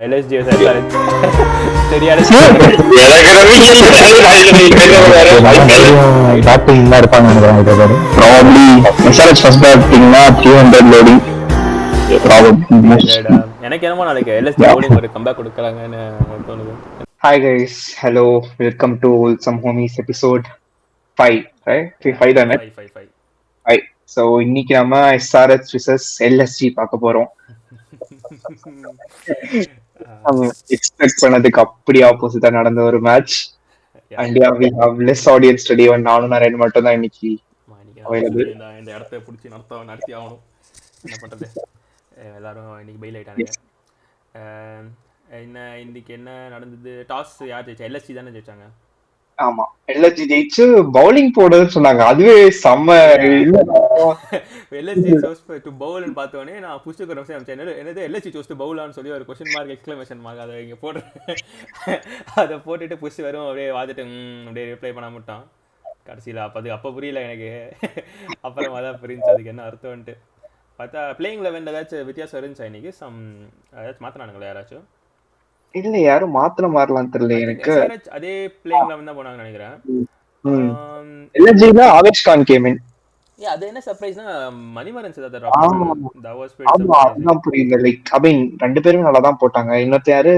LSG SRH சரியான batting தான் இருப்பாங்க நினைக்கிறேன். ப்ராபப்லி எஸ்ஆர்எச் ஃபர்ஸ்ட் பேட்டிங்னா 300 லோடிங் எனக்கு என்னமோ நாளைக்கு LSG bowling ஒரு கம்பேக் கொடுக்கறாங்கன்னு தோணுது. Hi guys, hello, welcome to Some Homies episode 5, right? 5 தானே? 5. So இன்னைக்கு நம்ம SRH vs LSG பார்க்க போறோம். எக்ஸ்பெக்ட் பண்ணதுக்கு அப்படி ஆப்போசிட்டா நடந்த ஒரு match. And yeah, we have less audience today. நானும் நரேன் மட்டும் தான் இன்னைக்கு available. இந்த இடத்த பிடிச்சி நடத்தி ஆகணும். என்ன பண்றது, எல்லாரும் இன்னைக்கு பெயில் ஆயிட்டானுங்க. என்ன இன்னைக்கு என்ன நடந்தது? டாஸ் யார் ஜெயிச்சா? LSG தானே ஜெயிச்சாங்க. ஆமா, LSG ஜெயிச்சு பவுலிங் போடுன்னு சொன்னாங்க. அதுவே செம்ம. LSG chose to bowl ன்னு பார்த்தோன்னே நான் புஷ்டுக்கு ரொம்ப சேம் என்னது LSG chose to bowlன்னு சொல்லி ஒரு கொஸ்டின் மார்க் எக்ஸ்க்ளமேஷன் மார்க் அதை இங்கே அதை போட்டுட்டு புஷ் வரும் அப்படியே வாதிட்டு அப்படியே ரிப்ளை பண்ண மாட்டான் கடைசியில். அப்போ புரியல எனக்கு. அப்புறம் அதான் புரிஞ்சு அதுக்கு என்ன அர்த்தம்ன்ட்டு பார்த்தா. பிளேயிங் லெவன் ஏதாச்சும் வித்தியாசம் இருந்துச்சா இன்னைக்கு? ஏதாச்சும் மாற்றினானுங்களா யாராச்சும்? இல்ல, யாரும் மாத்திர மாறலாம் தெரியல எனக்கு. அதே பிளேயிங் லெவன் தான் போனாங்கன்னு நினைக்கிறேன். LSGல ஆவேஷ் கான் கேம் இன். அது என்ன சர்ப்ரைஸ்னா Manimaran sir that was pretty surprising. புரியல. லைக் ஐ மீன் ரெண்டு பேரும் நல்லா தான் போட்டாங்க. இன்னொரு யாரு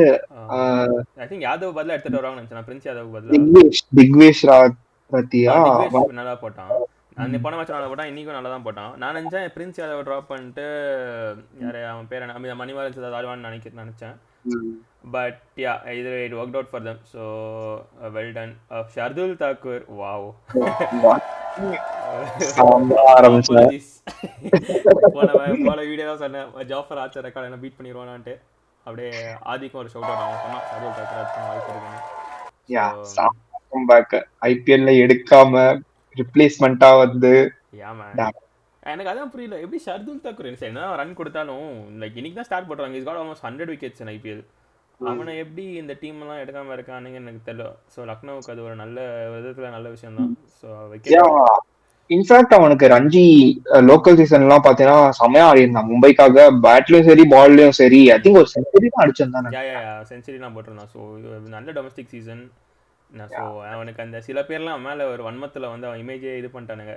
ஐ திங்க் யாதவ் பதிலா எடுத்துட்டு வராங்கன்னு நினைச்சேன். பிரின்ஸ் யாதவ் பதிலா திக்வேஷ் ராத்தியா நல்லா போட்டான். அந்த போன மேட்ச் நல்லா போட்டான், இன்னைக்கும் நல்லா தான் போட்டான். நான் நினைச்சேன் பிரின்ஸ் யாதவ் ட்ராப் பண்ணிட்டு யாரு அவன் பேர் என்ன மணிமாறன் சார் ஆடுவான்னு நினைச்சேன். But yeah, either it worked out for them, so well done. Shardul Thakur, wow. போன வீடியோ தான் சொன்னேன், ஜாஃபர் ஆச்சர் ரெக்கார்ட் என்ன பீட் பண்ணிடுவானான்ட்டு. அப்படியே ஆதிக்கும் ஒரு ஷவுட் அவுட் ஆகும் சொன்னா ஷர்துல் தாக்கூர் ஆச்சுன்னு வாய்ப்பு இருக்குன்னு. ஐபிஎல்ல எடுக்காம ரிப்ளேஸ்மெண்டா வந்து எனக்கு அதான் புரியல, எப்படி ஷர்துல் தாக்கூர் என்ன ரன் கொடுத்தாலும் லைக் இன்னைக்கு தான் ஸ்டார்ட் பண்ணுறாங்க. Is got almost 100 wickets in IPL. அவனை எப்படி இந்த டீம் எல்லாம் எடுக்காம இருக்கானுங்க எனக்கு தெரியல. ஸோ லக்னோவுக்கு அது ஒரு நல்ல விதத்துல நல்ல விஷயம் தான். ஸோ இன்ஃபேக்ட் அவனுக்கு ரஞ்சி லோக்கல் சீசன் எல்லாம் பாத்தீங்கன்னா செமையா ஆடி இருந்தான். மும்பைக்காக பேட்லயும் சரி பால்லயும் சரி. ஐ திங்க் ஒரு செஞ்சுரி தான் அடிச்சிருந்தான். செஞ்சுரி தான் போட்டிருந்தான். ஸோ நல்ல டொமஸ்டிக் சீசன். ஸோ அவனுக்கு அந்த சில பேர்லாம் மேலே ஒரு வன்மத்தில் வந்து அவன் இமேஜே இது பண்ணிட்டானுங்க,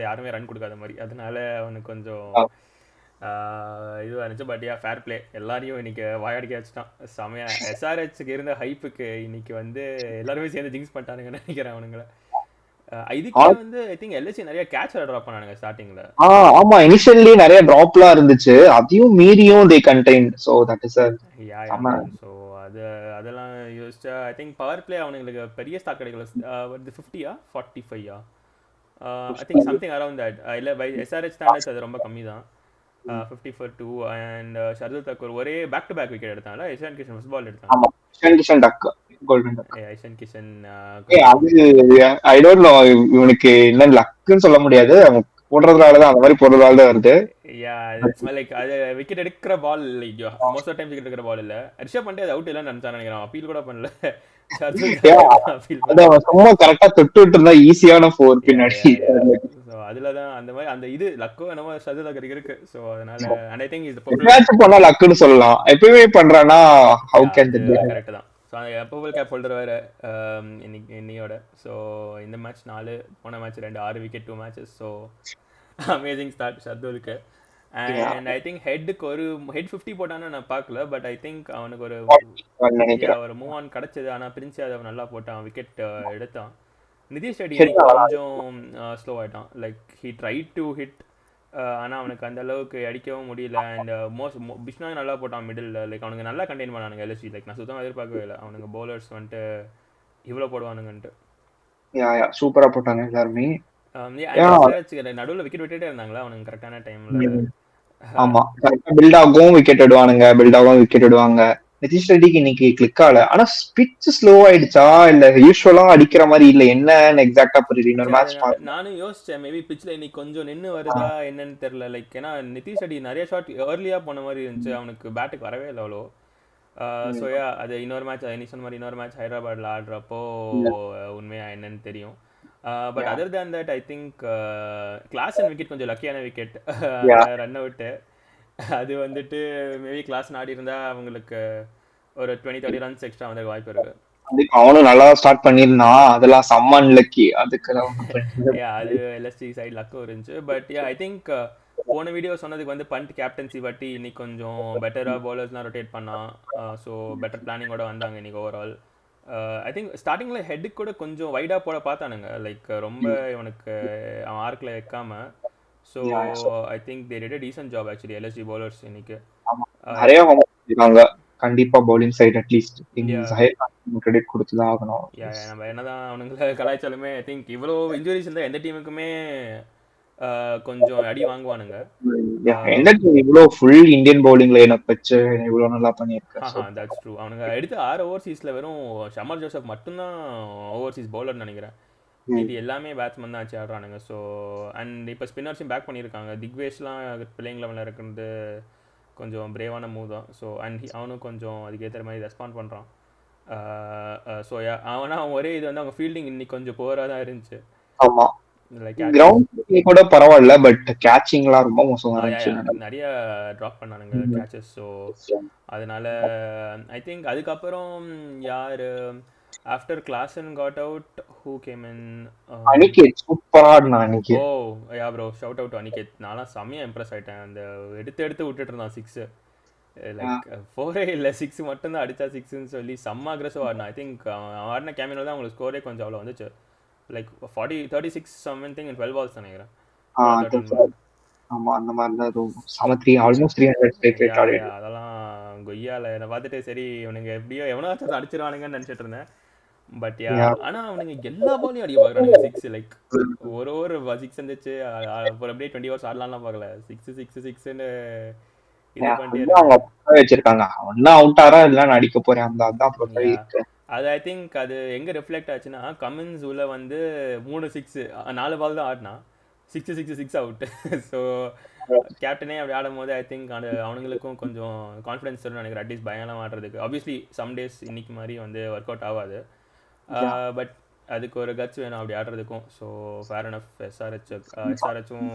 யாருமே ரன் கொடுக்காத மாதிரி. அதனால அவனுக்கு கொஞ்சம் இதுவாக இருந்துச்சு. பட் ஃபேர் பிளே, எல்லாரையும் இன்னைக்கு வாயாடிக்க வச்சுட்டான் செமையா. SRHக்கு இருந்த ஹைப்புக்கு இன்னைக்கு வந்து எல்லாருமே சேர்ந்து ஜிங்ஸ் பண்ணிட்டானுங்கன்னு நினைக்கிறேன் அவனுங்களை. இதுக்கு வந்து ஐ திங்க் LSG நிறைய கேட்ச் ட்ராப் பண்ணானுங்க ஸ்டார்டிங்ல. ஆமா, இனிஷியல்லி நிறைய டிராப்லாம் இருந்துச்சு. அதையும் மீறியும் they contain. So that is so அதெல்லாம் யோசிச்சா ஐ திங்க் பவர் பிளே அவனுங்களுக்கு பெரிய ஸ்டாக் கிடைக்கல. 50 45 I think something around that. இல்லை பை SRH ஸ்டாண்டர்ட்ஸ் அது ரொம்ப கம்மி தான். 50 for 2 and ஷர்துல் தாக்கூர் ஒரே பேக் டு பேக் விக்கெட் எடுத்தான்ல. இஷான் கிஷன் ஃபர்ஸ்ட் பால் எடுத்தான். ஆமா, Ishan Kishan duck golden duck. Ishan Kishan அது ஐ டோன்ட் நோ, இவனுக்கு என்ன லக்னு சொல்ல முடியாது. அவன் போடுறதுனால தான் அந்த மாதிரி போடுறதால தான் வருது. லைக் அது விக்கெட் எடுக்கிற பால் இல்லையோ, மோஸ்ட் ஆஃப் டைம் விக்கெட் எடுக்கிற பால் இல்ல. ரிஷப் பண்டே அது அவுட் இல்லன்னு நினைச்சான் நினைக்கிறேன். அப்பீல் கூட பண்ணல. சும்மா கரெக்டா தொட்டு விட்டு இருந்தா ஈஸியான 4 பின்னாடி. அதுலதான் அந்த மாதிரி அந்த இது லக்கோ என்னமோ ஷர்துல் தாக்கூர் இருக்கு. சோ அதனால and I think is match பண்ணா லக்குன்னு சொல்லலாம். எப்பவே பண்றானா how can that be? Correct தான். ஸோ அந்த பர்பிள் கேப் ஹோல்டர் வேறு இன்னையோட. ஸோ இந்த மேட்ச் 4, போன match 2, 6 wicket 2 matches. So amazing start ஷர்துலுக்கு. அண்ட் ஐ திங்க் ஹெட்டுக்கு ஒரு ஹெட் 50 போட்டான்னு நான் பார்க்கல. பட் ஐ திங்க் அவனுக்கு ஒரு மூவ் ஆன் கிடச்சிது. ஆனால் பிரின்ஸ் யாதவ் நல்லா போட்டான், விக்கெட் எடுத்தான். நிதிஷ் ரெட்டி கொஞ்சம் ஸ்லோ ஆகிட்டான். Like he try to hit, ஆனால் அவனுக்கு அந்த அளவுக்கு அடிக்கவும் முடியல. அண்ட் பிஷ்னாய் நல்லா போட்டான் மிடில். லைக் அவனுக்கு நல்லா கண்டெயின் பண்ணானுங்க LSG. லைக் நான் சுத்தமாக எதிர்பார்க்கவே இல்லை அவனுக்கு பவுலர்ஸ் வந்துட்டு இவ்வளோ போடுவானுங்கன்ட்டு. சூப்பரா போட்டாங்க எல்லாருமே. நடுவில் விக்கெட் விட்டுட்டே இருந்தாங்களா அவனுக்கு கரெக்டான டைம்ல. ஆமா, பில்ட் ஆகும் விக்கெட் விடுவானுங்க, பில்ட் ஆகும் விக்கெட் விடுவாங்க. நிதிஷ் ரெட்டிக்கு இன்னைக்கு கிளிக் ஆகல. ஆனா பிட்ச் ஸ்லோ ஆயிடுச்சா இல்ல யூஸ்வலா அடிக்கிற மாதிரி இல்ல, என்னன்னு எக்ஸாக்டா புரியல. இன்னொரு மேட்ச் நானும் யோசிச்சேன், மேபி பிட்ச்ல இன்னைக்கு கொஞ்சம் நின்று வருதா என்னன்னு தெரியல. லைக் ஏன்னா நிதிஷ் ரெட்டி நிறைய ஷாட் ஏர்லியா போன மாதிரி இருந்துச்சு, அவனுக்கு பேட்டுக்கு வரவே இல்லை அவ்வளோ. ஸோ அது இன்னொரு மேட்ச் நீ சொன்ன மாதிரி இன்னொரு மேட்ச் ஹைதராபாத்ல ஆடுறப்போ உண்மையா என்னன்னு தெரியும். But other than that I think class and wicket கொஞ்சம் லக்கியான விக்கெட் ரன் அவுட்டு. அது வந்துட்டு மேபி கிளாஸ் ஆடி இருந்தா அவங்களுக்கு ஒரு 20-30 ரன்ஸ் எக்ஸ்ட்ரா வந்து வாய்ப்பு இருக்கு. கண்டிப்பா அவனும் நல்லா ஸ்டார்ட் பண்ணியிருந்தான், அதெல்லாம் செம்ம அன்லக்கி. அதுக்கு அது எல்எஸ்டி சைடு லக்கும் இருந்துச்சு. பட் ஐ திங்க் போன வீடியோ சொன்னதுக்கு வந்து பண்ட் கேப்டன்சி பற்றி இன்னைக்கு கொஞ்சம் பெட்டராக பவுலர்ஸ்லாம் ரொட்டேட் பண்ணான். ஸோ பெட்டர் பிளானிங்கோட வந்தாங்க இன்னைக்கு ஓவரால். ஐ திங்க் ஸ்டார்டிங்கில் ஹெட்டுக்கு கூட கொஞ்சம் வைடாக போட பார்த்தானுங்க, லைக் ரொம்ப இவனுக்கு அவன் ஆர்க்கில் வைக்காம. So I think they did a decent job actually LSD bowlers இன்னைக்கு. நிறைய இருக்காங்க கண்டிப்பா பவுலிங் சைடு அட்லீஸ்ட் கிரெடிட் கொடுத்து தான் ஆகணும். நம்ம என்னதான் அவனுங்களை கலாய்ச்சாலுமே ஐ திங்க் இவ்வளோ இன்ஜுரிஸ் இருந்தால் எந்த டீமுக்குமே கொஞ்சம் அடி வாங்குவானுங்க. எந்த டீம் இவ்வளோ ஃபுல் இந்தியன் பவுலிங்ல எனக்கு வச்சு இவ்வளோ நல்லா பண்ணியிருக்கேன். That's true. அவனுங்க எடுத்து 6 ஓவர்சீஸில் வெறும் ஷமர் ஜோசப் மட்டும்தான் ஓவர்சீஸ் பவுலர்னு நினைக்கிறேன். இது எல்லாமே பேட்ஸ்மேன் தான் ஆச்சு ஆடுறானுங்க. ஸோ அண்ட் இப்போ ஸ்பின்னர்ஸையும் பேக் பண்ணியிருக்காங்க. திக்வேஷ்லாம் பிளேயிங் லெவலில் இருக்கிறது கொஞ்சம் பிரேவான மூவ் தான். ஸோ அண்ட் அவனும் கொஞ்சம் அதுக்கேற்ற மாதிரி ரெஸ்பாண்ட் பண்ணுறான். ஸோ அவன் ஒரே இது வந்து அவங்க ஃபீல்டிங் இன்னைக்கு கொஞ்சம் புவராக தான் இருந்துச்சு. ஆமா, கிரவுண்ட் கூட பரவாயில்ல, பட் கேட்சிங்லாம் ரொம்ப மோசமா இருந்துச்சு. நிறைய ட்ராப் பண்ணானுங்க கேட்சஸ். ஸோ அதனால ஐ திங்க் அதுக்கப்புறம் யார் after Klaasen caught out who came in? Aniket சூப்பரா ஆடுனான் Aniket. Oh yeah bro, shout out Aniket. நான்லாம் செம்மையாக இம்ப்ரெஸ் ஆகிட்டேன். அந்த எடுத்து விட்டுட்டு இருந்தான் சிக்ஸு, லைக் 4 இல்லை 6 மட்டும்தான் அடித்தா 6ன்னு சொல்லி செம்ம அக்ரெசிவ் ஆடினா. ஐ திங்க் அவன் ஆடின கேமினில் தான் அவங்களுக்கு ஸ்கோரே கொஞ்சம் அவ்வளோ வந்துச்சு, லைக் 36 சம்திங் இன் 12 balls நினைக்கிறேன். ஆமா, அந்த மாதிரி தான் சம ஆல்மோஸ்ட் 300 ஸ்ட்ரைக் ரேட் ஆடிட்டு. அதெல்லாம் கொய்யால நான் பார்த்துட்டு சரி இவனுங்க எப்படியோ எவனாச்சும் அடிச்சிருவானுங்கன்னு நினச்சிட்டு இருந்தேன். பட் ஆனால் அவனுங்க எல்லா பாலையும் அடிக்க பார்க்குறானுங்க 6, லைக் ஒரு ஓவர் 6 இருந்துச்சு. அப்புறம் அப்படியே 20 overs ஆடலாம்லாம் பார்க்கல, 6ன்னு இது பண்ணிட்டு அவங்க வச்சிருக்காங்க. ஒன்னா அவுட் ஆறா இல்ல அடிக்க போறேன் அந்த அதான் ப்ரொஃபைல். அது ஐ திங்க் அது எங்க ரிஃப்ளெக்ட் ஆச்சுன்னா கமின்ஸ் உள்ள வந்து 3 6 4 பால் தான் ஆடினா 6 அவுட். ஸோ கேப்டனே அப்படி ஆடும் போது ஐ திங்க் அது அவனுங்களுக்கும் கொஞ்சம் கான்ஃபிடன்ஸ் தரும் நினைக்கிறேன், அட்லீஸ்ட் பயம்லாம் ஆடுறதுக்கு. ஆப்வியஸ்லி சம் டேஸ் இன்னைக்கு மாதிரி வந்து ஒர்க் அவுட் ஆகாது, பட் அதுக்கு ஒரு கட்ஸ் வேணும் அப்படி ஆடுறதுக்கும். So fair enough. எஸ்ஆர்ஹெச்சும்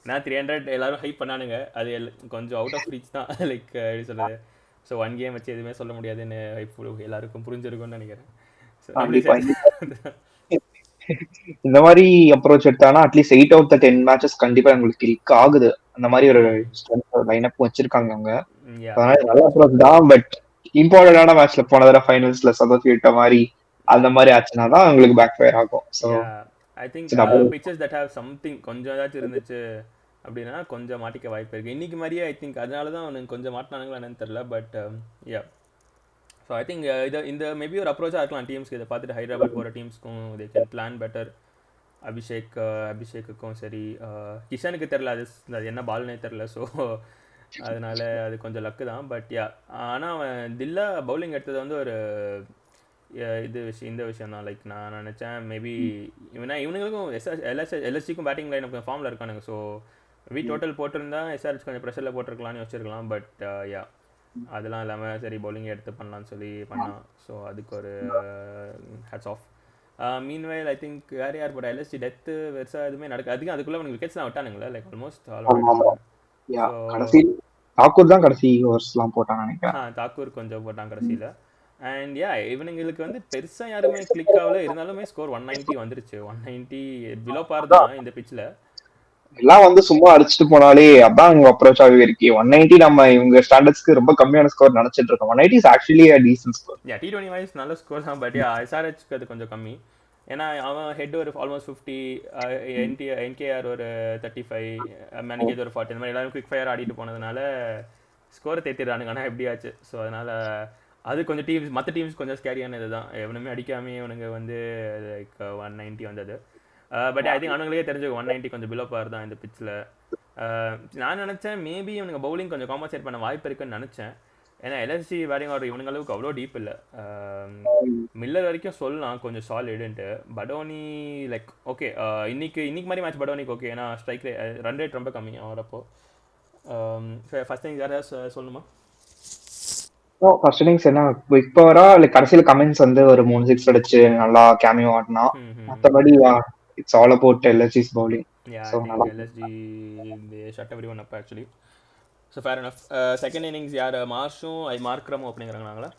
நான் 300 எல்லாரும் ஹைப் பண்ணானுங்க, அது கொஞ்சம் அவுட் ஆஃப் ரீச் தான். லைக் எப்படி சொல்கிறது, ஸோ 1 கேம் வச்சு எதுவுமே சொல்ல முடியாதுன்னு ஹைப் எல்லாருக்கும் புரிஞ்சிருக்கும்னு நினைக்கிறேன். இந்த மாதிரி அப்ரோச் எடுத்தானா அட்லீஸ்ட் 8 out of 10 மேட்சஸ் கண்டிப்பா உங்களுக்கு கிளிக் ஆகுது. அந்த மாதிரி ஒரு லைனப் வச்சிருக்காங்க அவங்க. அதனால நல்ல அப்ரோச் தான். பட் இம்பார்ட்டன்டான மேட்ச்ல போன தடவை ஃபைனல்ஸ்ல சதோஃப் விட்ட மாதிரி அந்த மாதிரி ஆச்சுன்னா தான் உங்களுக்கு பேக் ஃபயர் ஆகும். So I think pitches that have something கொஞ்சம் ஏதாச்சும் இருந்துச்சு அப்படின்னா கொஞ்சம் மாட்டிக்க வாய்ப்பு இருக்குது இன்னைக்கு மாதிரியே. ஐ திங்க் அதனால தான் அவனுக்கு கொஞ்சம் மாட்டினானுங்களா என்னன்னு தெரில. பட் ஸோ ஐ திங்க் இந்த மேபி ஒரு அப்ரோச்சாக இருக்கலாம் டீம்ஸ்க்கு. இதை பார்த்துட்டு ஹைதராபாத் போகிற டீம்ஸ்க்கும் தே கேன் பிளான் பெட்டர். அபிஷேக்குக்கும் சரி, கிஷனுக்கு தெரில அது என்ன பால்னே தெரில. ஸோ அதனால அது கொஞ்சம் லக்கு தான். பட் ஆனால் அவன் தில்லா பவுலிங் எடுத்தது வந்து ஒரு இந்த விஷயம் தான். லைக் நான் நினச்சேன் மேபி இவனுங்களுக்கும் எல்எஸ்சிக்கும் பேட்டிங் லைன் கொஞ்சம் ஃபார்மில் இருக்கானுங்க. ஸோ டோட்டல் போட்டிருந்தா எஸ்ஆர்ஹெச் கொஞ்சம் ப்ரெஷரில் போட்டிருக்கலாம்னு வச்சுருக்கலாம். பட் அதெல்லாம் இல்லாமல் சரி பவுலிங் எடுத்து பண்ணலான்னு சொல்லி பண்ணான். ஸோ அதுக்கு ஒரு hats off. Meanwhile I think யார் போட்ட எல்எஸ்சி டெத்து பெருசாக எதுவுமே நடக்க அதிகம். அதுக்குள்ளே அவனுக்கு விக்கெட்ஸ்லாம் விட்டானுங்களா, லைக் ஆல்மோஸ்ட் தாக்கூர் தான் கடைசி ஓவர்ஸ்லாம் போட்டான்னு நினைக்கிறேன். தாக்கூர் கொஞ்சம் போட்டான் கடைசியில். அண்ட் இவனுங்களுக்கு வந்து பெருசாக யாருமே கிளிக் ஆகல. இருந்தாலுமே ஸ்கோர் 190 வந்துருச்சு. 190 பிலோ பார் தான் இந்த பிச்சில். எல்லாம் வந்து சும்மா அடிச்சுட்டு போனாலே அதான் இவங்க அப்ரோச்சாகவே இருக்கு. 190 நம்ம இவங்க ஸ்டாண்டர்ட்ஸ்க்கு ரொம்ப கம்மியான ஸ்கோர் நினைச்சிட்டு இருக்கோம். 190 is actually a decent score. T20 wise நல்ல ஸ்கோர் தான். பட் எஸ்ஆர்ஹெச்க்கு அது கொஞ்சம் கம்மி. ஏன்னா அவன் ஹெட் ஒரு ஆல்மோஸ்ட் 50, என்கேஆர் ஒரு 35, மேனிகேஜ் ஒரு 40, இந்த மாதிரி எல்லாரும் குவிக் ஃபயர் ஆடிட்டு போனதுனால ஸ்கோரை தேத்திடுறானுங்க. ஆனால் எப்படியாச்சு. ஸோ அதனால் அது கொஞ்சம் டீம்ஸ் மற்ற டீம்ஸ் கொஞ்சம் ஸ்கேரியான இது தான். எவனுமே அடிக்காமே இவனுங்க வந்து லைக் 190 வந்தது. பட் ஐ திங்க் அவனுங்களுக்கே தெரிஞ்சு 190 கொஞ்சம் பிலோ பார் தான் இந்த பிச்சில். நான் நினச்சேன் மேபி இவனுங்க பவுலிங் கொஞ்சம் காம்பன்சேட் பண்ண வாய்ப்பு இருக்குன்னு நினச்சேன். ஏன்னா எல்எஸ்சி பேட்டிங் ஆடுற இவனுங்க அளவுக்கு அவ்வளோ டீப் இல்லை. மில்லர் வரைக்கும் சொல்லலாம் கொஞ்சம் சாலிடுன்ட்டு. படோனி லைக் ஓகே, இன்னைக்கு மாதிரி மேட்ச் படோனிக்கு ஓகே. ஏன்னா ஸ்ட்ரைக் ரன் ரேட் ரொம்ப கம்மி வரப்போ. ஃபர்ஸ்ட் திங்ஸ் யாராவது சொல்லணுமா? ஃபர்ஸ்ட் இன்னிங்ஸ் என்ன குவிக் பவரா லைக் கடைசியில கமெண்ட்ஸ் வந்து ஒரு 3 6 அடிச்சு நல்லா கேமியோ ஆடினா. மற்றபடி it's all about LSG's bowling. LSG they shut everyone up actually. So fair enough. Second innings யார் மார்ஷும் மார்க்ரமும் அப்படிங்கிறாங்களா?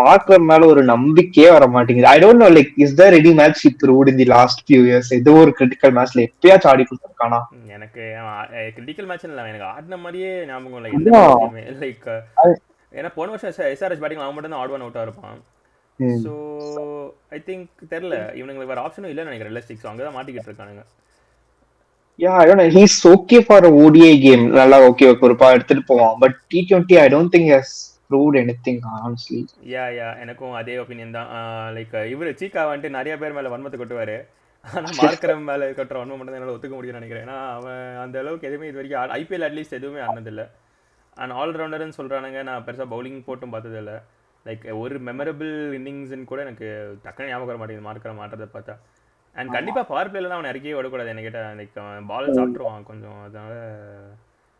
மார்க்கர் மேல ஒரு நம்பிக்கையே வர மாட்டேங்குது. I don't know like is there any match he proved in the last few years? ஏதோ ஒரு critical மேட்ச்ல எப்பயாச்சும் ஆடி கொடுத்துருக்கானா? எனக்கு கிரிட்டிக்கல் மேட்ச் இல்லை, எனக்கு ஆடின மாதிரியே ஞாபகம் இல்லை எந்த அதான். மேட்ச்லையுமே. லைக் ஏன்னா போன வருஷம் எஸ்ஆர்எஸ் பேட்டிங் அவன் மட்டும் தான் ஆட் ஒன் அவுட்டாக இருப்பான். ஸோ ஐ திங்க் தெரில, இவனுங்களுக்கு வேறு ஆப்ஷனும் இல்லைன்னு நினைக்கிறேன் ரெலிஸ்டிக். ஸோ அங்கே தான் மாட்டிக்கிட்டு இருக்கானுங்க. Yeah, I don't know. He's okay for a ODI game. நல்லா ஓகே பொறுப்பா எடுத்துட்டு போவான். But T20 I don't think he has proved anything honestly. யா எனக்கும் அதே ஒப்பீனியன் தான். லைக் இவர் சீக்கா வந்துட்டு நிறைய பேர் மேலே வன்மத்தை கொட்டுவார். ஆனால் மார்க்கரம் மேலே கட்டுற வன்மம் மட்டும் தான் என்னால் ஒத்துக்க முடியும்னு நினைக்கிறேன். ஏன்னா அவன் அந்த அளவுக்கு எதுவுமே இது வரைக்கும் ஐபிஎல் அட்லீஸ்ட் எதுவுமே ஆனதில்லை. அண்ட் ஆல்ரவுண்டர்னு சொல்கிறானுங்க. நான் பெருசாக பவுலிங் போட்டும் பார்த்ததில்லை. லைக் ஒரு மெமரபிள் இன்னிங்ஸ்ன்னு கூட எனக்கு டக்குனு ஞாபகம் வர மாட்டேங்குது மார்க்கரம் ஆடுறதை பார்த்தா. அண்ட் கண்டிப்பாக பவர் பிளேல தான் அவனை இறக்கியே விடக்கூடாது என்ன கேட்டால். லைக் பால் சாப்பிட்ருவான் கொஞ்சம், அதனால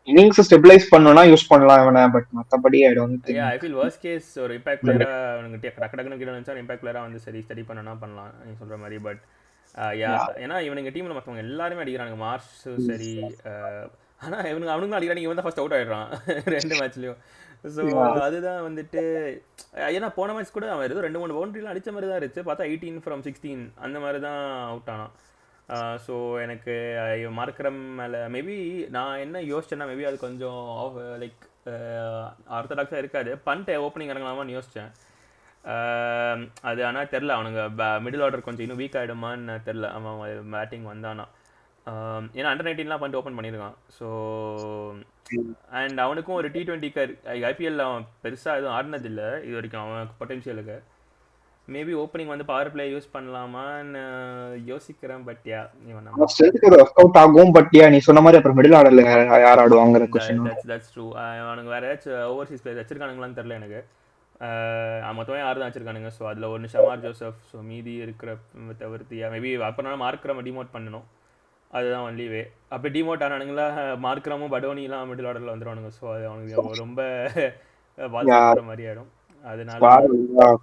இன்னிங்ஸ் ஸ்டெபிலைஸ் பண்ணனும்னா யூஸ் பண்ணலாம் இவனை. பட் மத்தபடி I don't think. I feel worst case ஒரு இம்பாக்ட் பிளேயராக அவனுக்கு டக்கு டக்குன்னு கீழே வந்துச்சா இம்பாக்ட் பிளேயராக வந்து சரி ஸ்டடி பண்ணனா பண்ணலாம் நீங்கள் சொல்கிற மாதிரி. பட் ஏன்னா இவனுங்க டீமில் மற்றவங்க எல்லாருமே அடிக்கிறானுங்க. மார்ஷு சரி, ஆனால் அவனுங்களும் அடிக்கிறாங்க. இவன் தான் ஃபர்ஸ்ட் அவுட் ஆகிடுறான் 2 மேட்ச்லையும். ஸோ அதுதான் வந்துட்டு, ஏன்னா போன மேட்ச் கூட அவன் ஏதோ 2-3 பவுண்டரிலாம் அடித்த மாதிரி தான் இருந்துச்சு. பார்த்தா 18 from 16 அந்த மாதிரி தான் அவுட் ஆனான். ஸோ எனக்கு மார்க்கரம் மேலே மேபி நான் என்ன யோசிச்சேன்னா, மேபி அது கொஞ்சம் லைக் ஆர்த்தடாக்ஸாக இருக்காது. பண்ட்டு ஓப்பனிங் இறங்கலாமான்னு யோசித்தேன். அது ஆனால் தெரில, அவனுங்க மிடில் ஆர்டர் கொஞ்சம் இன்னும் வீக் ஆகிடுமான்னு தெரில. அவன் பேட்டிங் வந்தானா, ஏன்னா அண்டர் 19லாம் பண்ணிட்டு ஓப்பன் பண்ணியிருக்கான். ஸோ அண்ட் அவனுக்கும் ஒரு T20 ஐபிஎல்ல அவன் பெருசாக எதுவும் ஆடினதில்லை இது வரைக்கும் அவன் பொட்டென்ஷியலுக்கு. மேபி ஓப்பனிங் வந்து பவர் பிளே யூஸ் பண்ணலாமான்னு யோசிக்கிறேன். பட் யா இவன் ஒர்க் அவுட் ஆகும். பட் யா நீ சொன்ன மாதிரி அப்புறம் மிடில் ஆர்டர்ல யார் ஆடுவாங்கற क्वेश्चन. That's true. அவனுக்கு வேற ஏதாச்சும் ஓவர்சீஸ் பிளேயர் வச்சிருக்கானுங்களான்னு தெரில எனக்கு. மொத்தமே 6 தான் வச்சிருக்கானுங்க. ஸோ அதில் ஒன்று ஷமார் ஜோசப். ஸோ மீதி இருக்கிற தவிர்த்து மேபி அப்புறம் மார்க்கரம் டிமோட் பண்ணணும். அதுதான் ஒன்லி வே. அப்படி டிமோட் ஆனானுங்களா மார்க்கரமும் படோனிலாம் மிடில் ஆர்டரில் வந்துடுவானுங்க. ஸோ அது அவனுக்கு ரொம்ப பாதிக்கிற மாதிரி ஆகிடும். அதனால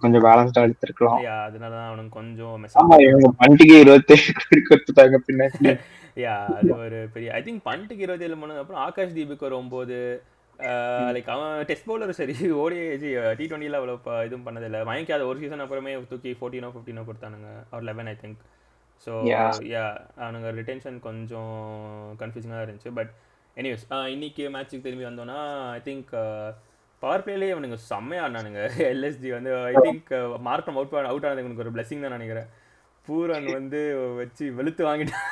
கொஞ்சம் பேலன்ஸ்டா எடுத்துக்கலாம். அதனால தான் அவனுக்கு கொஞ்சம் பண்டிகை 27 கொடுத்துட்டாங்க பின்னாடி. அது ஒரு பெரிய ஐ திங்க் பண்ட்டுக்கு 27 போனது. அப்புறம் ஆகாஷ் தீபுக்கு ஒரு 9. லைக் அவன் டெஸ்ட் பவுலர் சரி, ஓடிஐ T20ல அவ்வளோ இதுவும் பண்ணதில்லை. வாங்கிக்காத ஒரு சீசன் அப்புறமே தூக்கி 14 or 15 கொடுத்தானுங்க, ஒரு 11 ஐ திங்க். ஸோ அவனுங்க ரிட்டென்ஷன் கொஞ்சம் கன்ஃபியூசிங்காக இருந்துச்சு. பட் எனிவேஸ் இன்னைக்கு மேட்ச்சுக்கு திரும்பி வந்தோன்னா ஐ திங்க் பவர் பிளேலேயே அவனுங்க செம்மையாக ஆடினானுங்க. எல்எஸ்டி வந்து ஐ திங்க் மார்க்கம் அவுட் ஆனது இவனுக்கு ஒரு பிளெஸிங் தான் நினைக்கிறேன். பூரன் வந்து வச்சு வெளுத்து வாங்கிட்டான்.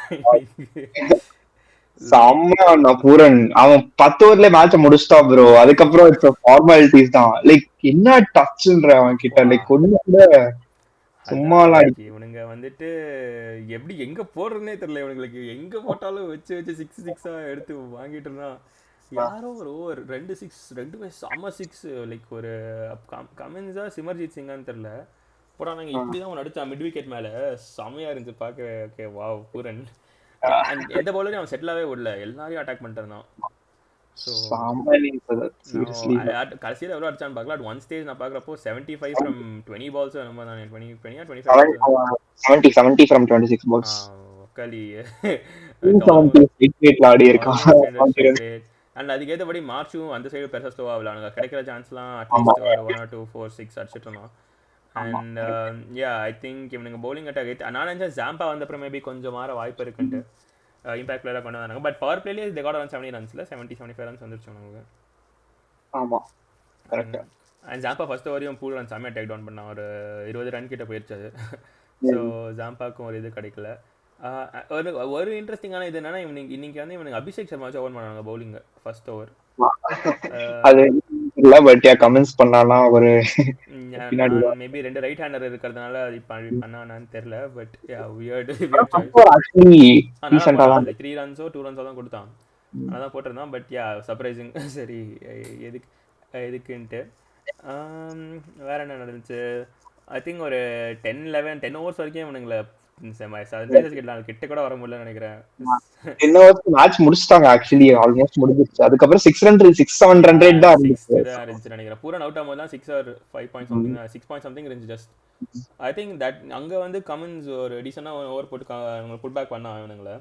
செம்மையா பூரன் அவன் 10 ஓவர்ல மேட்ச முடிச்சிட்டான் ப்ரோ. அதுக்கப்புறம் ஃபார்மாலிட்டிஸ் தான். லைக் என்ன டச்ன்ற அவன் கிட்ட லைக் ஒண்ணு கூட சும்மாலாம் இவனுங்க வந்துட்டு எப்படி எங்க போடுறதுனே தெரியல. இவனுங்களுக்கு எங்க போட்டாலும் வச்சு வச்சு 6 எடுத்து வாங்கிட்டு இருந்தான். யாரோ ஒரு ஓவர் 2 6 2 செம்ம 6 லைக் ஒரு கமின்ஸா சிமர்ஜித் சிங்கான்னு தெரியல போடானாங்க. இப்படிதான் ஒன்று அடிச்சான் மிட் விக்கெட் மேல. செம்மையா இருந்துச்சு பார்க்கவே. Okay wow Pooran. எந்த பவுலரையும் அவன் செட்டிலாவே விடல, எல்லாரையும் அட்டாக் பண்ணிட்டு இருந்தான். கடைசியில் எவ்வளோ அடிச்சான்னு பார்க்கல. அட் ஒன் ஸ்டேஜ் நான் பார்க்குறப்போ 75 from 20 balls நம்ம தான் 70 from 26 balls களி ஆடி இருக்கான். அண்ட் அதுக்கேற்றபடி மார்ச்சும் அந்த சைடு பெருசாக ஸ்லோவாக விளையாடுங்க. கிடைக்கிற சான்ஸ்லாம் அட்லீஸ்ட் 1 or 2 4 6 அடிச்சிட்டு இருந்தான். அண்ட் ஐ திங்க் இவனுங்க பவுலிங் அட்டாக் நான் நினச்சேன் ஜாம்பா வந்தப்பறம் மேபி கொஞ்சம் மாற வாய்ப்பு இருக்குன்ட்டு இம்பாக்ட் பிளேயராக கொண்டு வந்தாங்க. பட் பவர் பிளேலேயே they got around 70 runs 70-75 runs வந்துருச்சு நமக்கு. ஆமாம் கரெக்ட். அண்ட் ஜாம்பா ஃபர்ஸ்ட் ஓவரையும் பூல் ரன் செம்மையாக டேக் டவுன் பண்ணான். ஒரு 20 run கிட்ட போயிடுச்சு அது. ஸோ ஜாம்பாக்கும் ஒரு இது கிடைக்கல. ஒரு இன்ட்ரெஸ்டிங்கான இது என்னன்னா இன்னைக்கு வந்து இவனுக்கு அபிஷேக் சர்மா வச்சு ஓவர் பண்ணாங்க பவுலிங் ஃபர்ஸ்ட் ஓவர். அது இல்ல பட் கமெண்ட்ஸ் பண்ணானா ஒரு மேபி 2 ரைட் ஹேண்டர் இருக்கிறதுனால அது பண்ணானான்னு தெரியல. பட் வியர்ட் 3 runs 2 runs தான் கொடுத்தான், அதான் போட்டிருந்தான். But surprising. சரி எதுக்குன்ட்டு வேற என்ன நடந்துச்சு? ஐ திங்க் ஒரு 10 overs வரைக்கும் இவனுங்களை கிட்ட கூட வர முடியல நினைக்கிறேன். மேட்ச் முடிச்சிட்டாங்க ஆக்சுவலி, ஆல்மோஸ்ட் முடிஞ்சிருச்சு. அதுக்கப்புறம் 6-7 ரன் ரேட் தான் இருந்துச்சு நினைக்கிறேன். பூரா அவுட் ஆகும்போது தான் 6 or 5 point something 6 point something இருந்துச்சு ஜஸ்ட். ஐ திங்க் தட் அங்க வந்து கமின்ஸ் ஒரு டீசென்ட்டா ஓவர் போட்டு புட் பேக் பண்ணா இவனுங்கள.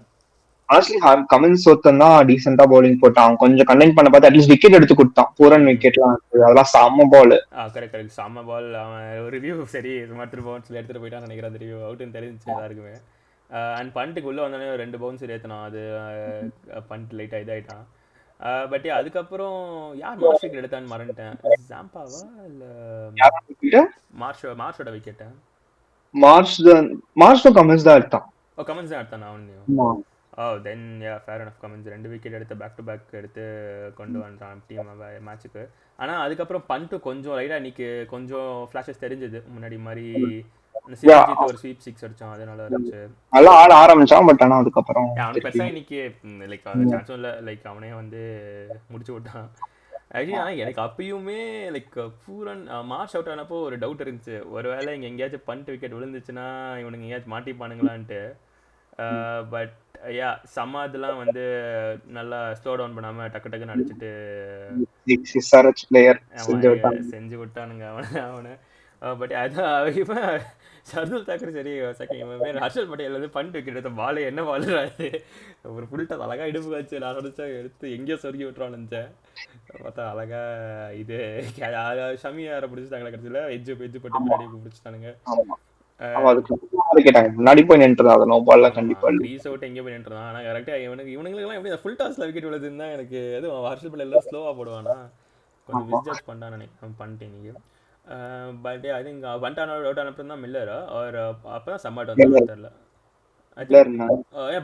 ஆனஸ்ட்லி கமின்ஸ் ஒருத்தன் தான் டீசெண்டா பவுலிங் போட்டான். அவன் கொஞ்சம் கண்டெயின் பண்ண பார்த்து அட்லீஸ்ட் விக்கெட் எடுத்து கொடுத்தான். பூரன் விக்கெட்லாம் அதெல்லாம் செம்ம பால். கரெக்ட் கரெக்ட் செம்ம பால். அவன் ஒரு ரிவ்யூ சரி சும்மா பவுன்ஸ்ல எடுத்துட்டு போயிட்டான்னு நினைக்கிறேன். அந்த ரிவ்யூ அவுட்னு தெரிஞ்சிச்சு எல்லாருக்குமே. அண்ட் பண்ட்டுக்கு உள்ள வந்தோடனே 2 பவுன்ஸ் ஏற்றினான். அது பண்ட் லைட்டாக இதாயிட்டான். பட் அதுக்கப்புறம் யார் மார்ஷ் விக்கெட் எடுத்தான்னு மறந்துட்டேன். ஜாம்பாவா இல்லை மார்ஷோட விக்கெட்டை? மார்ஷ் கமின்ஸ் தான் எடுத்தான். கமெண்ட்ஸ் தான் எடுத்தான் அவனையும். தென் ஃபேர் அண்ட் ஆஃப் கமெண்ட்ஸ் 2 விக்கெட் எடுத்து பேக் டு பேக் எடுத்து கொண்டு வந்துட்டான் டீம் மேட்சுக்கு. ஆனால் அதுக்கப்புறம் பண்ட்டு கொஞ்சம் லைட்டாக இன்னைக்கு கொஞ்சம் ஃப்ளாஷஸ் தெரிஞ்சது. முன்னாடி மாதிரி சிவஜித் ஒரு ஸ்வீப் 6 அடிச்சான். அதனால இருந்துச்சு. நல்லா ஆட ஆரம்பிச்சான். பட் ஆனால் அதுக்கப்புறம் அவனுக்கு பெருசாக இன்னைக்கு லைக் சான்ஸும் இல்லை. லைக் அவனே வந்து முடிச்சு விட்டான். ஆக்சுவலி எனக்கு அப்பயுமே லைக் பூரன் மார்ச் அவுட் ஆனப்போ ஒரு டவுட் இருந்துச்சு. ஒருவேளை இங்கே எங்கேயாச்சும் பண்ட் விக்கெட் விழுந்துச்சுன்னா இவனுக்கு எங்கேயாச்சும் மாட்டிப்பானுங்களான்ட்டு. பட் சமாத்லாம் வந்து நல்லா ஸ்லோ டவுன் பண்ணாம டக்கு டக்குன்னு அடிச்சுட்டு செஞ்சு விட்டானுங்க அவனை. பட் அதான் இவன் ஷர்துல் தாக்கர் சரி செகண்ட் இவன் ஹர்ஷல் பட்டேல் வந்து பண்ட் விக்கெட் எடுத்த பால் என்ன பாலுறாது. ஒரு புல்டாஸ் அழகா இடுப்பு வச்சு நான் நினைச்சா எடுத்து எங்கேயோ சொருகி விட்டுறான்னு நினைச்சேன். பார்த்தா அழகா இது ஷமியாரை பிடிச்சிட்டாங்களே கடைசியில் எஜ்ஜு போட்டு முன்னாடி பிடிச்சிட்டானுங்க. முன்னாடி போய் நின்றுதான் கண்டிப்பா கிரீஸ் அவுட் எங்கே போய் நின்றுதான். ஆனால் கரெக்டாக இவனுங்களுக்குலாம் எப்படி ஃபுல் டாஸ்ல விக்கெட் விழுதுன்னு தான் எனக்கு எதுவும் ஹர்ஷல் பட்டேல் எல்லாம் ஸ்லோவாக போடுவானா கொஞ்சம் மிஸ்ஜட்ஜ் பண்ணான்னு நினைக்கிறேன் பண்ணிட்டேன் நீங்கள். But I think one out ஆனப்பறம் தான் மில்லரா அவர் அப்போ தான் சம்மாட் வந்தாலும் தெரியல.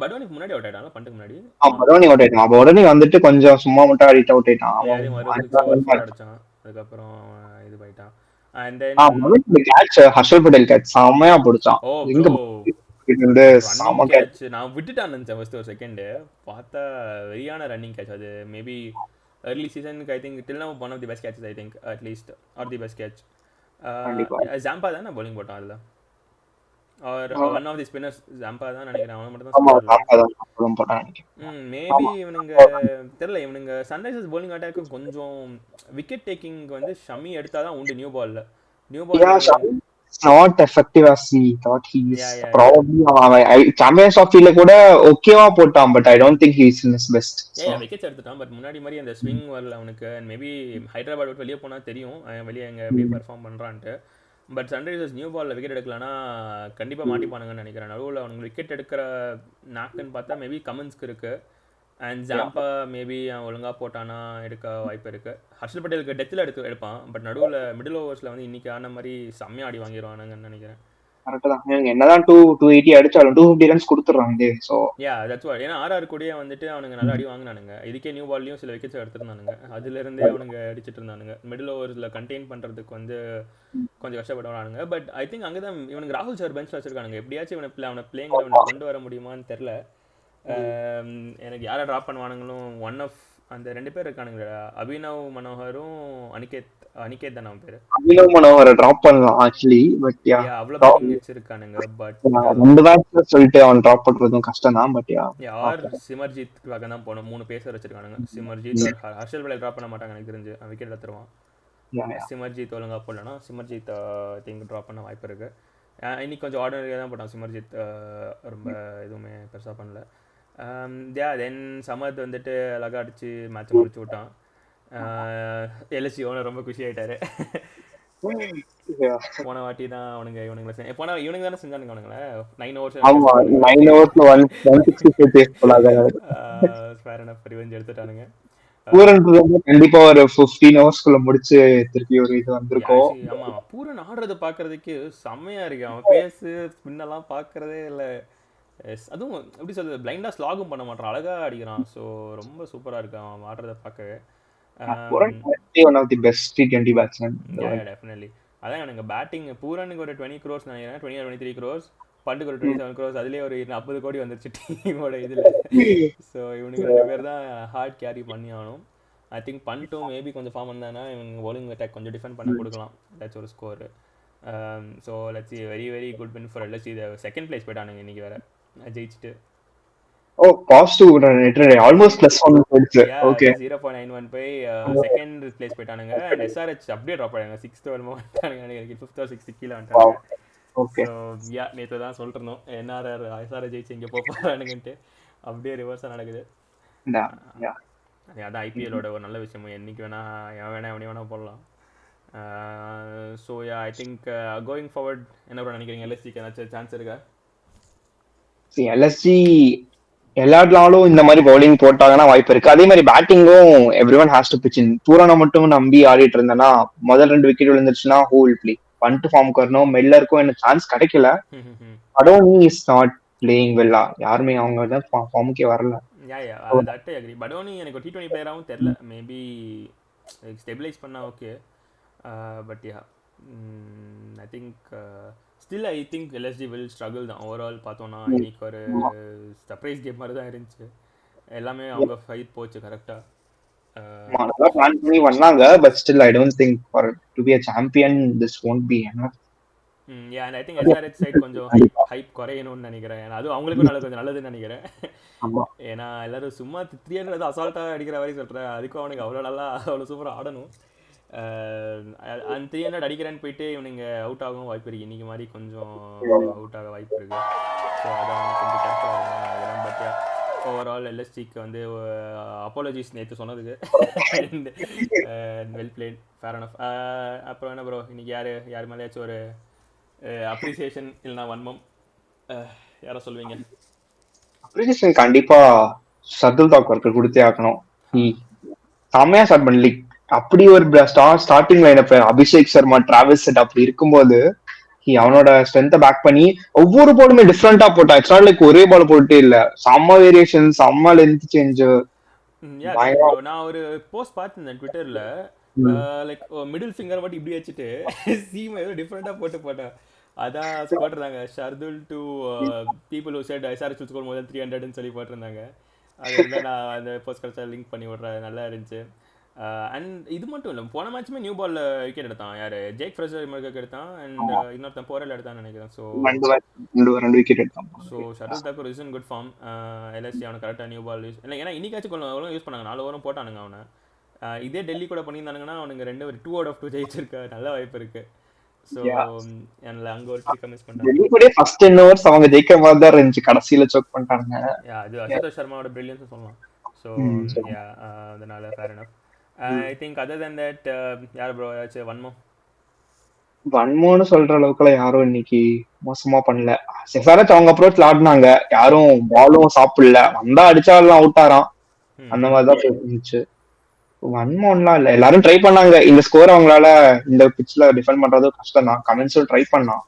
பட்வானிக்கு முன்னாடி அவுட் ஆயிட்டான். பண்ட்டுக்கு முன்னாடி பட்வானி அவுட் ஆயிட்டான். அப்போ உடனே வந்துட்டு கொஞ்சம் சும்மா மட்டும் ஆடிட்டு அவுட் ஆயிட்டான். அடிச்சான். அதுக்கப்புறம் இது போயிட்டான். And then catch Harshal Patel catch செமையா பிடிச்சான். நான் விட்டுட்டான் நினைச்சேன் ஃபர்ஸ்ட் ஒரு செகண்ட். பார்த்தா வெரியான ரன்னிங் கேட்ச். அது maybe early season I think till now one of the best catches I think at least or the best catch. Zampa தான் bowling போட்டான் அதுல or one of the spinners Zampa தான் நினைக்கிறேன். அவன் மட்டும் தான் மேபி இவனுங்க தெரியல. இவனுங்க சன்ரைசர்ஸ் bowling அட்டாக் கொஞ்சம் விக்கெட் டேக்கிங் வந்து ஷமி எடுத்தாதான் உண்டு. New ball not effective as he thought he is. Probably Champions of Field கூட ஓகேவா போட்டான். But I don't think he is in his best. Wickets எடுத்துட்டான். பட் முன்னாடி மாதிரி அந்த ஸ்விங் வரல அவனுக்கு. மேபி ஹைதராபாத் விட்டு வெளியே போனா தெரியும் வெளியே எங்க எப்படி பெர்ஃபார்ம் பண்றான்ட்டு. பட் சன்ரைசர்ஸ் நியூ பால்ல விக்கெட் எடுக்கலன்னா கண்டிப்பா மாட்டிப்பானுங்கன்னு நினைக்கிறேன். நடுவில் அவனுக்கு விக்கெட் எடுக்கிற நாக்குன்னு பார்த்தா மேபி கமன்ஸ்க்கு இருக்கு. அண்ட் ஜாம்பா மேபி ஒழுங்காக போட்டானா எடுக்க வாய்ப்பு இருக்குது. ஹர்ஷல் பட்டேலுக்கு டெத்தில் எடுப்பான். பட் நடுவில் மிடில் ஓவர்ஸில் வந்து இன்னைக்கு ஆன மாதிரி செம்மையாக ஆடி வாங்கிடுவானுங்கன்னு நினைக்கிறேன். கரெக்ட் தான். என்னதான் 280 அடிச்சாலும் 250 ரன்ஸ் கொடுத்துறாங்க. So that's what. ஏன்னா ஆர்ஆர் கூடயே வந்துட்டு அவனுங்க நல்லா அடி வாங்கினானுங்க. இதுக்கே நியூ பால்லையும் சில விக்கெட்ஸ் எடுத்துருந்தானுங்க. அதுலேருந்தே அவனுங்க அடிச்சிட்டு இருந்தானுங்க. மிடில் ஓவர்ஸில் கண்டெயின் பண்ணுறதுக்கு வந்து கொஞ்சம் கஷ்டப்படுவானுங்க. பட் ஐ திங்க் அங்கே தான் இவனுக்கு ராகுல் சார் பெஞ்சில் வச்சிருக்கானுங்க. எப்படியாச்சும் அவனை பிளேயிங் அவனை கொண்டு வர முடியுமான்னு தெரில. எனக்கு யாரை ட்ராப் பண்ணுவானுங்களும் ஒன் ஆஃப் அந்த 2 பேர் இருக்கானுங்க. அபினவ் மனோகரும் அனிகேத் தான் அவன் பேரு. அபினவ் மனோகரை ட்ராப் பண்ணலாம் ஆக்சுவலி. பட் அவ்வளவு பேட்டிங் வச்சிருக்கானுங்க. பட் 2 மேட்ச் சொல்லிட்டு அவன் ட்ராப் பண்றதும் கஷ்டம் தான். பட் யார் சிமர்ஜித் பக்கம் தான் போனோம். 3 பேசர் வச்சிருக்கானுங்க. சிமர்ஜித் ஹர்ஷல் பட்டேல் ட்ராப் பண்ண மாட்டாங்க எனக்கு தெரிஞ்சு. விக்கெட் எடுத்துருவான். சிமர்ஜித் ஒழுங்கா போடலன்னா சிமர்ஜித் திங்க் ட்ராப் பண்ண வாய்ப்பு இருக்கு. இன்னைக்கு கொஞ்சம் ஆர்டினரியாக தான் போட்டான் சிமர்ஜித். ரொம்ப எதுவுமே பெருசாக பண்ணல. தென் சமத் வந்துட்டு அழகா அடிச்சு மேட்ச் முடிச்சு விட்டான். எல்எஸ்சி ஓனர் ரொம்ப குஷி ஆயிட்டாரு. போன வாட்டி தான் இவனுங்களை போன இவனுங்க தானே செஞ்சானுங்க அவனுங்கள 9 ஓவர்ஸ் ரிவெஞ்ச் எடுத்துட்டானுங்க. கண்டிப்பா ஒரு 15 ஹவர்ஸ்க்குள்ள முடிச்சு திருப்பி ஒரு இது வந்திருக்கும். ஆமா பூரன் ஆடுறது பாக்குறதுக்கு செம்மையா இருக்கு. அவன் பேசு ஸ்பின்னெல்லாம் பாக்குறதே இல்லை. அதுவும் எப்படி சொல்றது பிளைண்டா ஸ்லாகும் பண்ண மாட்டான். அழகா அடிக்கிறான். ஸோ ரொம்ப சூப்பரா இருக்கு அவன் ஆடுறத பார்க்கவே. One of the best T20 batsman. Definitely. அதான் எனக்கு பேட்டிங் பூரனுக்கு ஒரு 20 crores நினைக்கிறேன். 23 crores. பண்டுக்கு ஒரு 27 crores. அதுலேயே ஒரு 40 கோடி வந்துருச்சு டீமோட இதில். ஸோ இவனுக்கு 2 பேர் தான் ஹார்ட் கேரி பண்ணி ஆகணும். ஐ திங்க் பண்ட்டும் மேபி கொஞ்சம் ஃபார்ம் வந்தானா இவங்க bowling அட்டாக் கொஞ்சம் டிஃபெண்ட் பண்ண கொடுக்கலாம். ஏதாச்சும் ஒரு score. So let's see very very good win for LSC. Second place போயிட்டானுங்க இன்னைக்கு வேற ஜெயிச்சுட்டு. பாசிட்டிவ் ஆல்மோஸ்ட் +1 போயிடுச்சு. ஓகே 0.91 போய் செகண்ட் பிளேஸ் போயிட்டானுங்க. அண்ட் எஸ்ஆர்ஹெச் அப்படியே ட்ராப் ஆயிட்டாங்க. 6th வந்துட்டானுங்க. எனக்கு 5th or 6th கீழே வந்துட்டாங்க. ஓகே நேற்று தான் சொல்லிட்டு இருந்தோம் என்ஆர்ஆர் எஸ்ஆர்ஹெச் ஜெயிச்சு இங்கே போகிறானுங்கன்ட்டு. அப்படியே ரிவர்ஸாக நடக்குது. Yeah. அதான் ஐபிஎல்லோட ஒரு நல்ல விஷயமும், என்னைக்கு வேணா எவன் வேணா எவனி வேணா போடலாம். So yeah I think going forward என்ன ப்ரோ நினைக்கிறீங்க? எல்எஸ்சிக்கு ஏதாச்சும் சான்ஸ் இருக்கா? எல்எஸ்ஜி எல்லாருனாலும் இந்த மாதிரி பவுலிங் போட்டாங்கன்னா வாய்ப்பு இருக்கு. அதே மாதிரி பேட்டிங்கும் every one has to pitch in. பூரானை மட்டும் நம்பி ஆடிட்டு இருந்தேன்னா முதல் 2 விக்கெட் விழுந்துருச்சுன்னா ஹூ வில் பிளே? பண்ட் ஃபார்முக்கு வரணும். மெல்லருக்கும் எனக்கு சான்ஸ் கிடைக்கல. படோனி இஸ் நாட் பிளேயிங் வெல்லா. யாருமே அவங்க தான் ஃபார்முக்கே வரல. Yeah that I agree. Badoni எனக்கு ஒரு T20 பிளேயராகவும் தெரில. மேபி ஸ்டெபிலைஸ் பண்ணா okay. But yeah I think still I think LSD will struggle தான். ஓவரால் பார்த்தோன்னா இன்னைக்கு ஒரு சர்ப்ரைஸ் கேம் மாதிரி தான் இருந்துச்சு. எல்லாமே அவங்க ஃபைட் போச்சு கரெக்டாக. பிளான் பண்ணி வந்தாங்க. But still I don't think for to be a champion this won't be enough. Yeah and I think SRH side கொஞ்சம் ஹைப் குறையணும்னு நினைக்கிறேன். ஏன்னா அதுவும் அவங்களுக்கும் கொஞ்சம் நல்லதுன்னு நினைக்கிறேன். ஏன்னா எல்லாரும் சும்மா 300 அசால்ட்டாக அடிக்கிற மாதிரி சொல்கிறேன். அதுக்கும் அவனுக்கு அவ்வளோ நல்லா அவ்வளோ சூப்பராக ஆடணும். அந்த 300 அடிக்கிறேன்னு போயிட்டு இவனுங்க அவுட் ஆகவும் வாய்ப்பு இருக்குது. இன்றைக்கி மாதிரி கொஞ்சம் அவுட் ஆக வாய்ப்பு இருக்குது. ஸோ அதான் கொஞ்சம் கேர்ஃபுல்லாக இருக்கும் அதெல்லாம். பத்தியா ஓவரால் எல்எஸ்டிக்கு வந்து அப்பாலஜிஸ் நேற்று சொன்னதுக்கு. Well played, fair enough. அப்புறம் என்ன ப்ரோ இன்னைக்கு யார் மேலேயாச்சும் ஒரு அப்ரிசியேஷன் இல்லைனா வன்மம் யாரை சொல்லுவீங்க? அப்ரிசியேஷன் கண்டிப்பா ஷர்துல் தாக்கூருக்கு கொடுத்தே ஆகணும். செம்மையா ஸ்டார்ட் பண்ணி அப்படி ஒரு starting lineup Abhishek Sharma, Travis head அப்படி இருக்கும்போது அவனோட ஸ்ட்ரென்த்தை பேக் பண்ணி ஒவ்வொரு பாலுமே டிஃப்ரெண்டா போட்டான். இட்ஸ் நாட் லைக் ஒரே பால் போட்டே இல்ல, செம்ம வேரியேஷன், செம்ம லென்த் சேஞ்ச். நான் ஒரு போஸ்ட் பார்த்திருந்தேன் ட்விட்டர்ல. லைக் மிடில் ஃபிங்கர் மட்டும் இப்படி வச்சுட்டு சீம் ஏதோ டிஃப்ரெண்டா போட்டேன். அதான் போட்டிருந்தாங்க Shardul to people who said SRH will score more then 300ன்னு சொல்லி போட்டிருந்தாங்க. அது வந்து நான் அந்த போஸ்ட் கடைசியாக லிங்க் பண்ணி விட்றேன். நல்லா இருந்துச்சு. அண்ட் இது மட்டும் இல்லை, போன மேட்சுமே நியூ பால்ல விக்கெட் எடுத்தான். யார்? ஜேக் ஃப்ரெஷர் மர்க்கு எடுத்தான். அண்ட் இன்னொருத்தன் போரல் எடுத்தான்னு நினைக்கிறேன். ஸோ 2 விக்கெட் எடுத்தான். So Shardul Thakur is in good form. LSG அவனை கரெக்டாக நியூ பால் யூஸ் இல்லை. ஏன்னா இன்னைக்காச்சும் கொஞ்சம் யூஸ் பண்ணாங்க. 4 ஓவரும் போட்டானுங்க அவனை. இதே டெல்லி கூட பண்ணியிருந்தானுங்கன்னா அவனுங்க 2 out of 2 ஜெயிச்சிருக்க நல்ல வாய்ப்பு இருக்கு. ஸோ அங்கே ஒரு ட்ரிக்கை மிஸ் பண்ணிட்டாங்க. ஃபர்ஸ்ட் 10 ஓவர்ஸ் அவங்க ஜெயிக்கிற மாதிரி தான் இருந்துச்சு, கடைசியில் சோக் பண்ணிட்டாங்க. அது அசுதோஷ் சர்மாவோட பிரில்லியன்ஸ் சொல்லலாம். ஸோ அதனால fair enough. I think other then that யார் ப்ரோ ஏதாச்சும் வன்மோன்னு சொல்ற அளவுக்குலாம் யாரும் இன்னைக்கு மோசமா பண்ணல. எஸ்ஆர்ஹெச் அவங்க அப்ரோச்ல ஆடினாங்க, யாரும் பாலும் சாப்பிடல, வந்தா அடிச்சாலும் அவுட் ஆறான், அந்த மாதிரிதான் இருந்துச்சு. வன்மோன்லாம் இல்ல, எல்லாரும் ட்ரை பண்ணாங்க. இந்த ஸ்கோர் அவங்களால இந்த பிட்ச்ல டிஃபெண்ட் பண்றது கஷ்டம் தான். கமெண்ட்ஸும் ட்ரை பண்ணான்.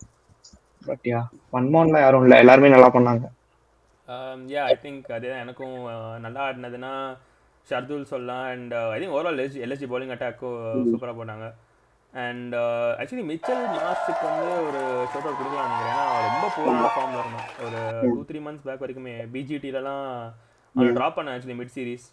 பட் யா வன்மோன்லாம் யாரும் இல்ல, எல்லாருமே நல்லா பண்ணாங்க. யா ஐ திங்க் அதேதான் எனக்கும் நல்லா ஆடினதுன்னா ஷர்துல் சொல்லலாம். And I think overall LSG bowling அட்டாக்கும் சூப்பராக போட்டாங்க. அண்ட் ஆக்சுவலி மிச்சல் மாஸ்க்கு வந்து ஒரு ஷோட் அவுட் கொடுக்கலாம் நினைக்கிறேன். ஏன்னா ரொம்ப போரான ஃபார்மில் இருந்தான். ஒரு 2-3 months பேக் வரைக்குமே பிஜிடிலலாம் அவன் ட்ராப் பண்ணான். ஆக்சுவலி மிட் சீரீஸ்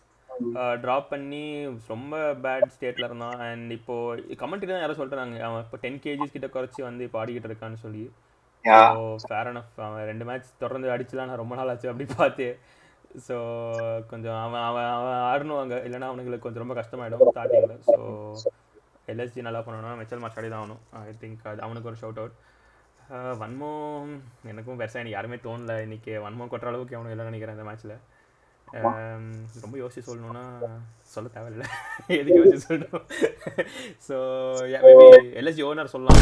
ட்ராப் பண்ணி ரொம்ப பேட் ஸ்டேட்டில் இருந்தான். அண்ட் இப்போது கமெண்ட்ரி தான் யாரும் சொல்கிறாங்க அவன் இப்போ 10 kgs கிட்ட குறைச்சி வந்து இப்போ ஆடிக்கிட்டு இருக்கான்னு சொல்லி. So fair enough. அவன் 2 மேட்ச் தொடர்ந்து அடிச்சுலாம் நான் ரொம்ப நாள் ஆச்சு அப்படி பார்த்து. ஸோ கொஞ்சம் அவன் அவன் அவன் ஆடணுவாங்க, இல்லைனா அவனுங்களுக்கு கொஞ்சம் ரொம்ப கஷ்டமாயிடும் ஸ்டார்டிங்கில். ஸோ எல்எஸ்ஜி நல்லா பண்ணணும்னா மிச்சல் மார்ஷ் ஆடி தான் ஆகணும். ஐ திங்க் அது அவனுக்கு ஒரு ஷவுட் அவுட். வன்மோ எனக்கும் பெருசாக எனக்கு யாருமே தோணல. இன்றைக்கி வன்மோ கொட்டுற அளவுக்கு அவனும் இல்லை நினைக்கிறேன் இந்த மேட்ச்சில். ரொம்ப யோசிச்சு சொல்லணும்னா சொல்ல தேவையில்லை, எதுக்கு யோசிச்சு சொல்லணும். ஸோ மேபி எல்எஸ்ஜி ஓனர் சொல்லலாம்.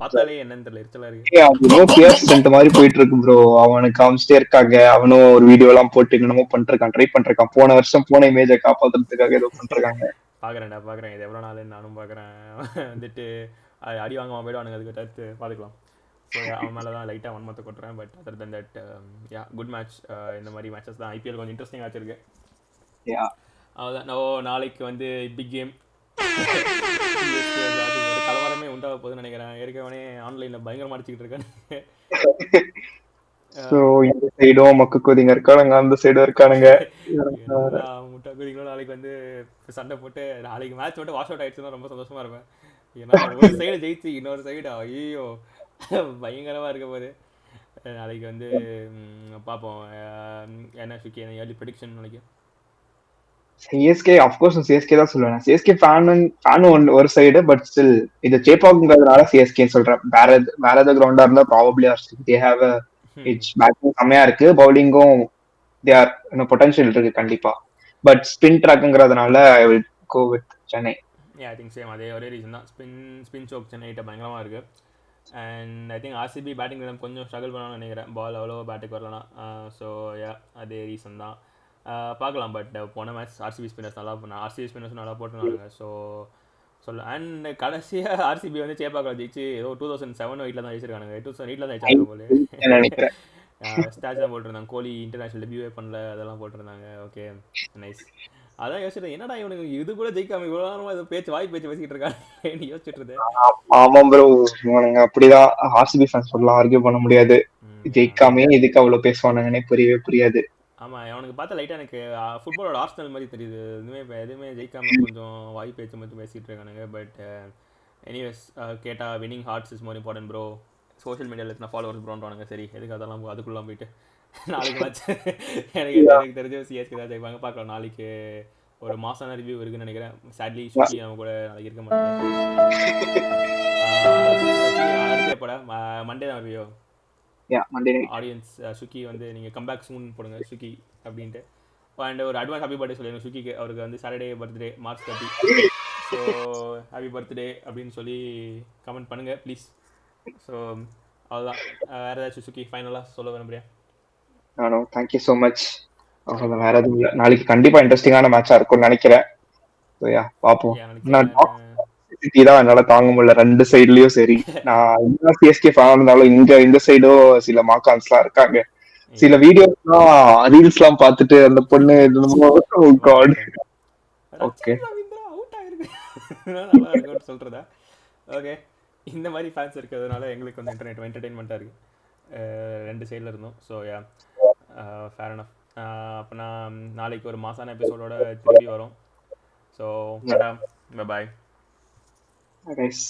பார்த்தாலே என்னன்னு தெரியல, எரிச்சலா இருக்கு மாதிரி போயிட்டு இருக்கு ப்ரோ. அவனுக்கு காமிச்சிட்டே இருக்காங்க, அவனும் ஒரு வீடியோ எல்லாம் போட்டு என்னமோ பண்ணிருக்கான், ட்ரை பண்ணிருக்கான். போன வருஷம் போன இமேஜை காப்பாத்துறதுக்காக ஏதோ பண்ணிருக்காங்க. பாக்குறேன் இது எவ்வளவு நாள் நானும் பாக்குறேன். வந்துட்டு அடி வாங்க போயிடுவானுங்க, அதுக்கு தடுத்து பாத்துக்கலாம். ஸோ அவன் மேலே தான் லைட்டாக வன்மத்தை கொட்டுறேன். But other then that yeah good match. இந்த மாதிரி மேட்சஸ் தான் ஐபிஎல் கொஞ்சம் இன்ட்ரெஸ்டிங் ஆச்சிருக்கு. அவ்வளோதான். நாளைக்கு வந்து பிக் கேம் கலவரமே உண்டாக போகுதுன்னு நினைக்கிறேன். ஏற்கனவே ஆன்லைனில் பயங்கரமாக அடிச்சுக்கிட்டு இருக்கேன். ஸோ இந்த சைடும் மக்கு கோதிங்க இருக்கானுங்க, அந்த சைடும் இருக்கானுங்க. முட்டா கோதிங்களும் நாளைக்கு வந்து சண்டை போட்டு நாளைக்கு மேட்ச் மட்டும் வாஷ் அவுட் ஆயிடுச்சுன்னா ரொம்ப சந்தோஷமா இருப்பேன். ஏன்னா ஒரு சைடு ஜெயிச்சு இன்னொரு சைடு ஐயோ பயங்கரமாக இருக்க போது. நாளைக்கு வந்து பார்ப்போம் என்ன சுக்கி ஏர்லி ப்ரெடிக்ஷன் நாளைக்கு. சிஎஸ்கே அஃப்கோர்ஸ் சிஎஸ்கே தான் சொல்லுவேன். சிஎஸ்கே ஃபேன் ஒரு சைடு, பட் ஸ்டில் இது சேப்பாக்குங்கிறதுனால சிஎஸ்கே சொல்றேன். வேற ஏதாவது கிரவுண்டா இருந்தா probably they have edge. Batting செம்மையா இருக்கு, பவுலிங்கும் தே ஆர் இன்னும் பொட்டன்ஷியல் இருக்கு கண்டிப்பா. பட் ஸ்பின் ட்ராக்ங்கிறதுனால I will go with Chennai. I think same அதே ஒரே ரீசன் தான். ஸ்பின் சோக் சென்னைகிட்ட பயங்கரமாக இருக்குது. And I think RCB batting கொஞ்சம் ஸ்ட்ரகிள் பண்ணணும்னு நினைக்கிறேன். பால் அவ்வளோ பேட்டுக்கு வரலனா. ஸோ அதே ரீசன் தான். பார்க்கலாம். பட் போன மேட்ச் ஆர்சிபி ஸ்பின்னர்ஸ் நல்லா போட்டுருந்தாங்க. ஸோ அண்ட் கடைசியாக ஆர்சிபி வந்து சேப்பாக்கில் ஜெயிச்சு ஏதோ 2007 தான் ஜெயிச்சிருக்கானுங்க. 2008 தான் ஜெயிச்சாங்க போல. நினைக்கிறேன். ஸ்டாட்ச் தான் போட்டிருந்தாங்க. கோலி இன்டர்நேஷனல் டெபியூவே பண்ணல, அதெல்லாம் போட்டிருந்தாங்க. Okay, nice. அதான் யோசிச்சுட்டு என்னடா இவனுக்கு இது கூட ஜெயிக்காம இவ்வளோ நேரமாக ஏதோ வாய் பேச்சு பேசிக்கிட்டு இருக்கான்னு யோசிச்சுட்டு இருந்தேன். ஆமா ப்ரோ, இவனுங்க அப்படிதான். ஆர்சிபி ஃபேன்ஸ் சொல்லலாம், ஆர்கியூ பண்ண முடியாது. ஜெயிக்காமே எதுக்கு அவ்வளவு பேசுவானுங்கன்னே புரியவே புரியாது. ஆமாம், அவனுக்கு பார்த்தா லைட்டாக எனக்கு ஃபுட்பாலோட ஆர்ஸ்னல் மாதிரி தெரியுது. எதுவுமே ஜெயிக்காம கொஞ்சம் வாய் பேச்சு மட்டும் பேசிகிட்டு இருக்கானுங்க. பட் எனிவேஸ், கேட்டால் winning hearts is more important bro. Social மீடியாவில் எத்தனை ஃபாலோவர்ஸ் ப்ரோன்றானுங்க. சரி, எதுக்கு அதெல்லாம் அதுக்குள்ளே போயிட்டு நாளைக்கு மேட்ச் எனக்கு தெரிஞ்ச சிஎஸ்கே தான் ஜெயிப்பாங்க. பார்க்கலாம். நாளைக்கு ஒரு மாசான ரிவ்யூ இருக்குன்னு நினைக்கிறேன். சேட்லி சுக்கி நம்ம கூட நாளைக்கு இருக்க மாட்டேன். அடுத்த எப்படா மண்டே தான் ரிவ்யூ. ஆடியன்ஸ் சுக்கி வந்து நீங்கள் கம்பேக் சூன் போடுங்க சுக்கி அப்படின்ட்டு. அண்ட் ஒரு அட்வான்ஸ் ஹாப்பி பர்த்டே சொல்லிடுங்க சுக்கிக்கு. அவருக்கு வந்து Saturday birthday, March 30. So happy birthday அப்படின்னு சொல்லி கமெண்ட் பண்ணுங்கள் ப்ளீஸ். ஸோ அதுதான். வேறு ஏதாச்சும் சுக்கி ஃபைனலாக சொல்ல விரும்புகிறேன்? நானும் தேங்க்யூ ஸோ மச். வேற எதுவும் இல்லை. நாளைக்கு கண்டிப்பா இன்ட்ரெஸ்டிங்கான மேட்சா இருக்கும்னு நினைக்கிறேன். பாப்போம். சிட்டி தான் என்னால தாங்க முடியல, ரெண்டு சைட்லயும் சரி. நான் என்ன சிஎஸ்கே ஃபேன் இருந்தாலும் இந்த சைடும் சில மாக்கான்ஸ்லாம் இருக்காங்க. சில வீடியோஸ்லாம் ரீல்ஸ்லாம் பார்த்துட்டு அந்த பொண்ணு காட். ஓகே, நல்லா இருக்குன்னு சொல்றதா? ஓகே, இந்த மாதிரி ஃபேன்ஸ் இருக்கிறதுனால எங்களுக்கு வந்து என்டர்டெயின்மெண்ட்டாக இருக்குது ரெண்டு சைடில் இருந்தோம். So fair enough. அப்போ நான் நாளைக்கு ஒரு மாசான எபிசோடோட திரும்பி வரோம். So bye. Nice.